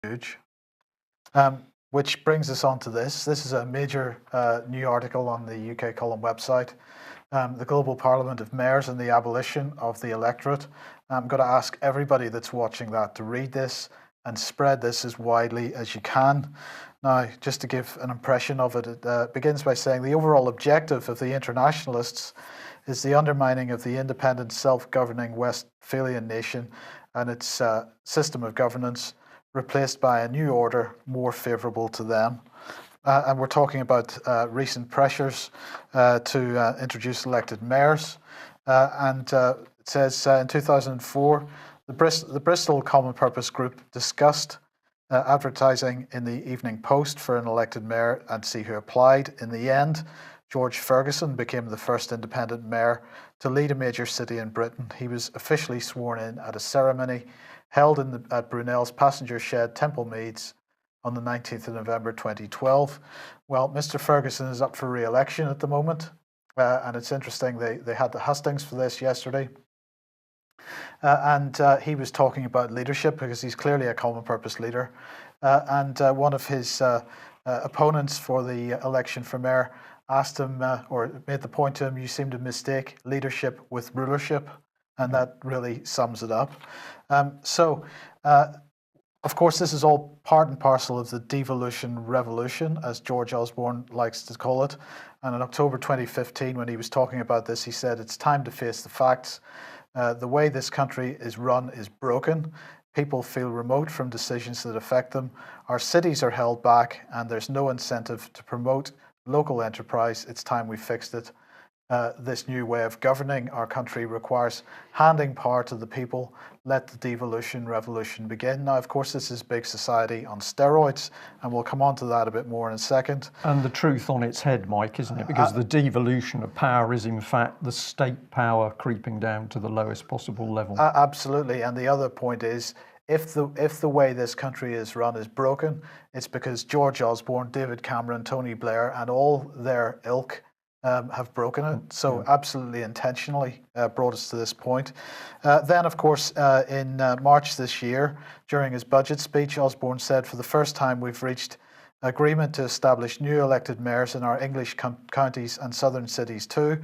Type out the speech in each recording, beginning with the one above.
huge. Which brings us on to this. This is a major new article on the UK Column website. The Global Parliament of Mayors and the Abolition of the Electorate. I'm going to ask everybody that's watching that to read this and spread this as widely as you can. Now, just to give an impression of it, it begins by saying the overall objective of the internationalists is the undermining of the independent, self-governing Westphalian nation and its system of governance, replaced by a new order more favourable to them. And we're talking about recent pressures to introduce elected mayors. It says in 2004, the Bristol Common Purpose Group discussed advertising in the Evening Post for an elected mayor and see who applied. In the end, George Ferguson became the first independent mayor to lead a major city in Britain. He was officially sworn in at a ceremony held at Brunel's passenger shed, Temple Meads, on the 19th of November 2012. Well, Mr. Ferguson is up for re-election at the moment, and it's interesting, they had the hustings for this yesterday. He was talking about leadership because he's clearly a common purpose leader. One of his opponents for the election for mayor asked him, or made the point to him, you seem to mistake leadership with rulership. And that really sums it up. Of course, this is all part and parcel of the devolution revolution, as George Osborne likes to call it. And in October 2015, when he was talking about this, he said, it's time to face the facts. The way this country is run is broken. People feel remote from decisions that affect them. Our cities are held back, and there's no incentive to promote local enterprise. It's time we fixed it. This new way of governing our country requires handing power to the people. Let the devolution revolution begin. Now, of course, this is big society on steroids, and we'll come on to that a bit more in a second. And the truth on its head, Mike, isn't it? Because the devolution of power is, in fact, the state power creeping down to the lowest possible level. Absolutely. And the other point is, if the way this country is run is broken, it's because George Osborne, David Cameron, Tony Blair, and all their ilk have broken it. So absolutely intentionally brought us to this point. Then, of course, in March this year, during his budget speech, Osborne said, for the first time, we've reached agreement to establish new elected mayors in our English counties and southern cities too.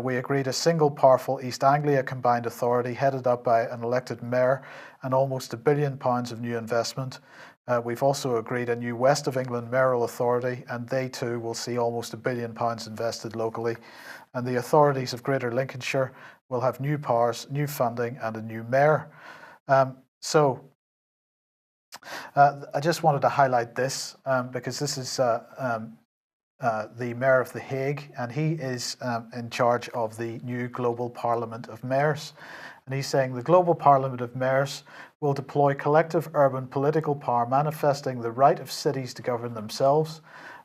We agreed a single powerful East Anglia combined authority headed up by an elected mayor and almost £1 billion of new investment. We've also agreed a new West of England mayoral authority, and they too will see almost £1 billion invested locally. And the authorities of Greater Lincolnshire will have new powers, new funding, and a new mayor. I just wanted to highlight this because this is the Mayor of The Hague, and he is in charge of the new Global Parliament of Mayors. And he's saying the Global Parliament of Mayors will deploy collective urban political power manifesting the right of cities to govern themselves,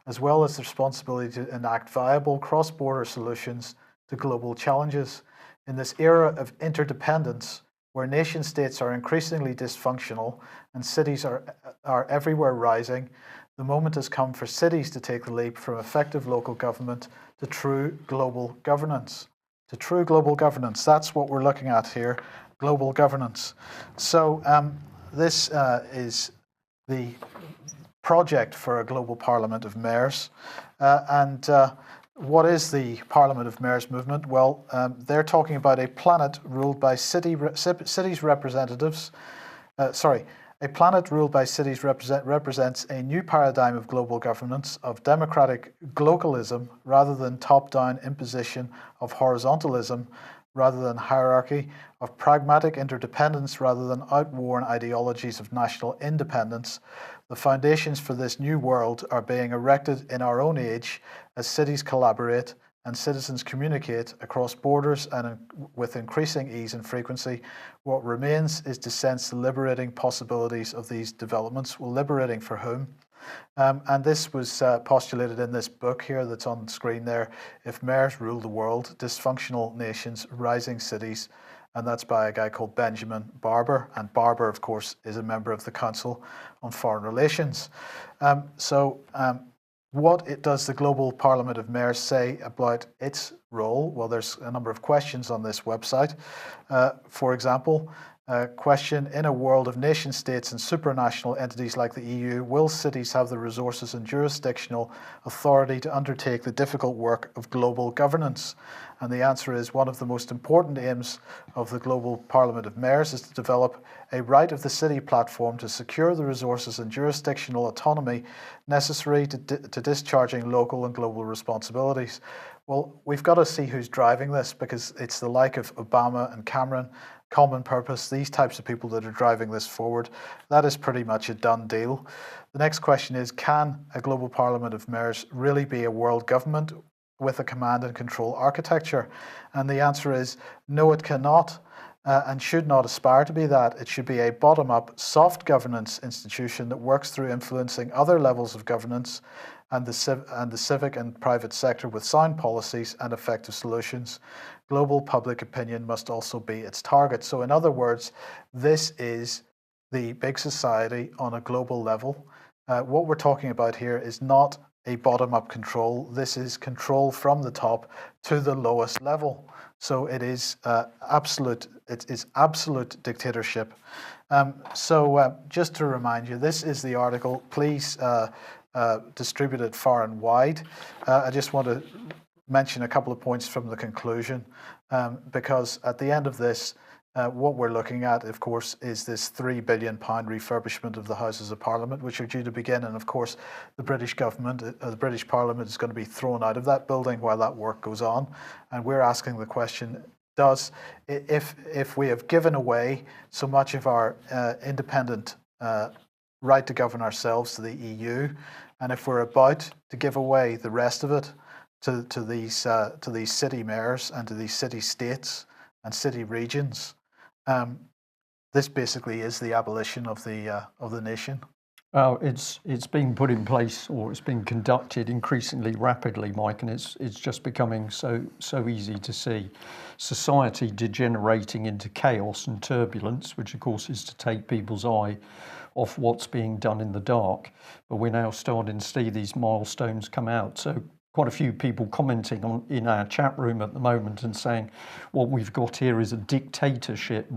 as well as the responsibility to enact viable cross-border solutions to global challenges. In this era of interdependence, where nation states are increasingly dysfunctional and cities are everywhere rising, the moment has come for cities to take the leap from effective local government to true global governance. To true global governance, that's what we're looking at here, global governance. So this is the project for a global parliament of mayors. What is the Parliament of Mayors movement? Well, they're talking about a planet ruled by cities representatives. A planet ruled by cities represents a new paradigm of global governance, of democratic glocalism rather than top-down imposition, of horizontalism rather than hierarchy, of pragmatic interdependence rather than outworn ideologies of national independence. The foundations for this new world are being erected in our own age as cities collaborate and citizens communicate across borders and with increasing ease and frequency. What remains is to sense the liberating possibilities of these developments. Well, liberating for whom? And this was postulated in this book here that's on the screen there, If Mayors Rule the World, Dysfunctional Nations, Rising Cities, and that's by a guy called Benjamin Barber. And Barber, of course, is a member of the Council on Foreign Relations. What does the Global Parliament of Mayors say about its role? Well, there's a number of questions on this website. For example, Question, in a world of nation states and supranational entities like the EU, will cities have the resources and jurisdictional authority to undertake the difficult work of global governance? And the answer is, one of the most important aims of the Global Parliament of Mayors is to develop a right of the city platform to secure the resources and jurisdictional autonomy necessary to discharging local and global responsibilities. Well, we've got to see who's driving this, because it's the like of Obama and Cameron, Common Purpose, these types of people that are driving this forward. That is pretty much a done deal. The next question is, can a Global Parliament of Mayors really be a world government with a command and control architecture? And the answer is no, it cannot. And should not aspire to be that. It should be a bottom-up, soft governance institution that works through influencing other levels of governance and the civic and private sector with sound policies and effective solutions. Global public opinion must also be its target. So in other words, this is the big society on a global level. What we're talking about here is not a bottom-up control. This is control from the top to the lowest level. So it is absolute dictatorship. Just to remind you, this is the article. Please distribute it far and wide. I just want to mention a couple of points from the conclusion, because at the end of this, what we're looking at, of course, is this £3 billion refurbishment of the Houses of Parliament, which are due to begin. And of course, the British government, the British Parliament is going to be thrown out of that building while that work goes on. And we're asking the question, if we have given away so much of our independent right to govern ourselves to the EU, and if we're about to give away the rest of it to these city mayors and to these city states and city regions, this basically is the abolition of the nation. Well, it's being put in place, or it's being conducted increasingly rapidly, Mike, and it's just becoming so easy to see society degenerating into chaos and turbulence, which of course is to take people's eye off what's being done in the dark. But we're now starting to see these milestones come out. So quite a few people commenting in our chat room at the moment and saying what we've got here is a dictatorship